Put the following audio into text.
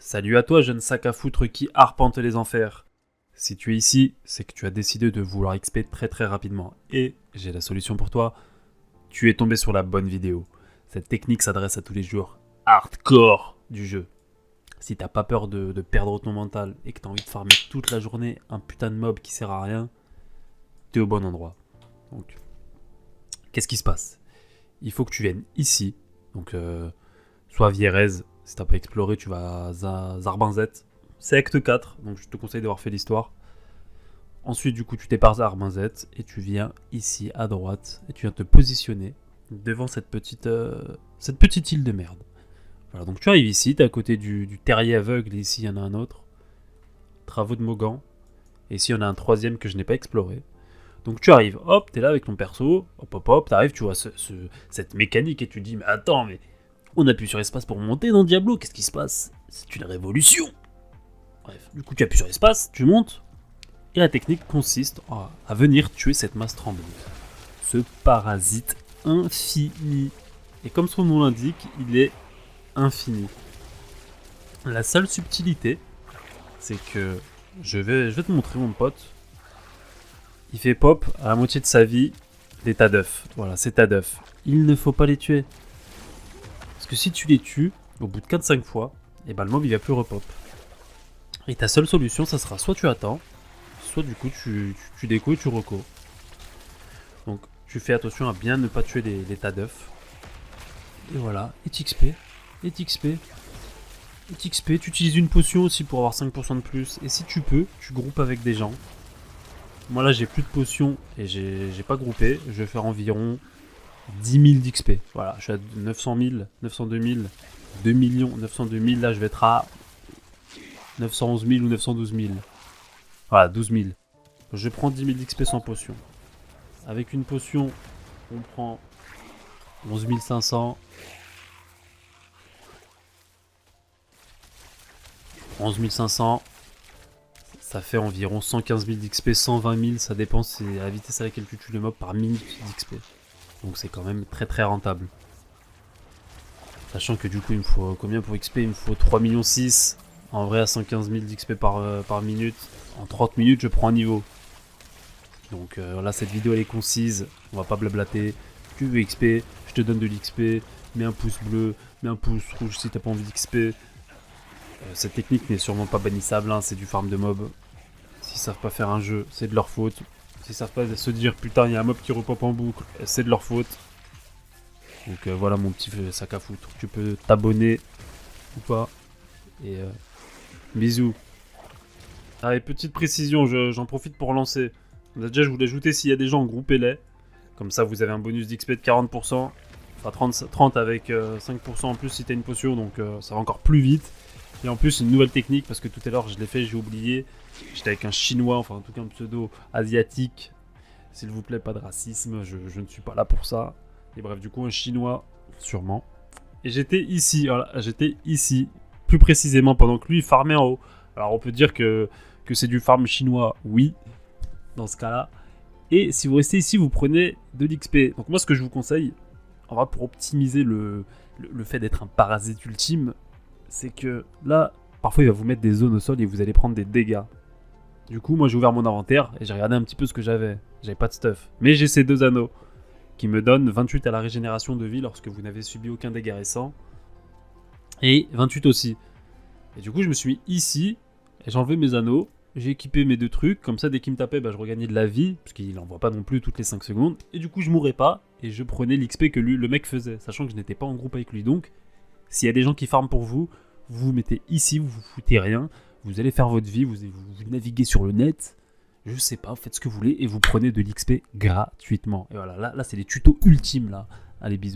Salut à toi, jeune sac à foutre qui arpente les enfers. Si tu es ici, c'est que tu as décidé de vouloir XP très très rapidement. Et j'ai la solution pour toi. Tu es tombé sur la bonne vidéo. Cette technique s'adresse à tous les joueurs hardcore du jeu. Si t'as pas peur de perdre ton mental et que t'as envie de farmer toute la journée un putain de mob qui sert à rien, t'es au bon endroit. Donc, qu'est-ce qui se passe? Il faut que tu viennes ici. Donc, soit Vierez. Si t'as pas exploré, tu vas à Zarbinzet. C'est Acte 4, donc je te conseille d'avoir fait l'histoire. Ensuite, du coup, tu départs à Zarbinzet et tu viens ici à droite et tu viens te positionner devant cette petite île de merde. Voilà, donc tu arrives ici, t'es à côté du terrier aveugle et ici il y en a un autre. Travaux de Mogan. Et ici il y en a un troisième que je n'ai pas exploré. Donc tu arrives, hop, t'es là avec ton perso, hop, t'arrives, tu vois cette mécanique et tu te dis, mais attends, mais on appuie sur espace pour monter dans Diablo, qu'est-ce qui se passe? C'est une révolution. Bref, du coup tu appuies sur espace, tu montes, et la technique consiste à venir tuer cette masse tremblante. Ce parasite infini. Et comme son nom l'indique, il est infini. La seule subtilité, c'est que je vais te montrer mon pote. Il fait pop à la moitié de sa vie des tas d'œufs. Voilà, c'est tas d'œufs. Il ne faut pas les tuer. Parce que si tu les tues, au bout de 4-5 fois, et ben le mob il va plus repop. Et ta seule solution, ça sera soit tu attends, soit du coup tu déco et tu reco. Donc tu fais attention à bien ne pas tuer les tas d'œufs. Et voilà, et t'XP, et t'XP, et t'XP. Tu utilises une potion aussi pour avoir 5% de plus. Et si tu peux, tu groupes avec des gens. Moi là j'ai plus de potions et j'ai pas groupé. Je vais faire environ 10 000 d'XP. Voilà, je suis à 900 000, 902 000, 2 millions, 902 000. Là je vais être à 911 000 ou 912 000. Voilà, 12 000. Je prends 10 000 d'XP sans potion. Avec une potion, on prend 11 500. 11 500. Ça fait environ 115 000 d'XP, 120 000. Ça dépend, c'est à la vitesse à laquelle tu tues le mob par minute d'XP. Donc c'est quand même très très rentable. Sachant que du coup, il me faut combien pour XP? Il me faut 3,6 millions. En vrai, à 115 000 d'XP par minute. En 30 minutes, je prends un niveau. Donc là, cette vidéo elle est concise. On va pas blablater. Tu veux XP, je te donne de l'XP. Mets un pouce bleu, mets un pouce rouge si t'as pas envie d'XP. Cette technique n'est sûrement pas bannissable, hein, c'est du farm de mob. S'ils savent pas faire un jeu, c'est de leur faute. S'ils savent pas se dire putain, il y a un mob qui repop en boucle, c'est de leur faute. Donc voilà mon petit sac à foutre. Tu peux t'abonner ou pas. Et bisous. Allez, petite précision, j'en profite pour lancer. Déjà, je voulais ajouter s'il y a des gens, groupez-les. Comme ça, vous avez un bonus d'XP de 40%. Enfin, 30 avec 5% en plus si t'as une potion, donc ça va encore plus vite. Et en plus, une nouvelle technique, parce que tout à l'heure, je l'ai fait, j'ai oublié. J'étais avec un chinois, enfin en tout cas un pseudo asiatique. S'il vous plaît, pas de racisme, je ne suis pas là pour ça. Et bref, du coup, un chinois, sûrement. Et j'étais ici, voilà, j'étais ici, plus précisément, pendant que lui farmait en haut. Alors on peut dire que c'est du farm chinois, oui, dans ce cas-là. Et si vous restez ici, vous prenez de l'XP. Donc moi, ce que je vous conseille, en vrai, pour optimiser le fait d'être un parasite ultime, c'est que là, parfois il va vous mettre des zones au sol et vous allez prendre des dégâts. Du coup, moi j'ai ouvert mon inventaire et j'ai regardé un petit peu ce que j'avais. J'avais pas de stuff. Mais j'ai ces 2 anneaux qui me donnent 28 à la régénération de vie lorsque vous n'avez subi aucun dégât récent. Et 28 aussi. Et du coup, je me suis mis ici et j'ai enlevé mes anneaux. J'ai équipé mes 2 trucs. Comme ça, dès qu'il me tapait, je regagnais de la vie. Parce qu'il n'envoie pas non plus toutes les 5 secondes. Et du coup, je mourais pas. Et je prenais l'XP que le mec faisait. Sachant que je n'étais pas en groupe avec lui. Donc, s'il y a des gens qui farment pour vous, vous vous mettez ici, vous vous foutez rien, vous allez faire votre vie, vous naviguez sur le net, je sais pas, faites ce que vous voulez et vous prenez de l'XP gratuitement. Et voilà, là c'est les tutos ultimes là. Allez, bisous.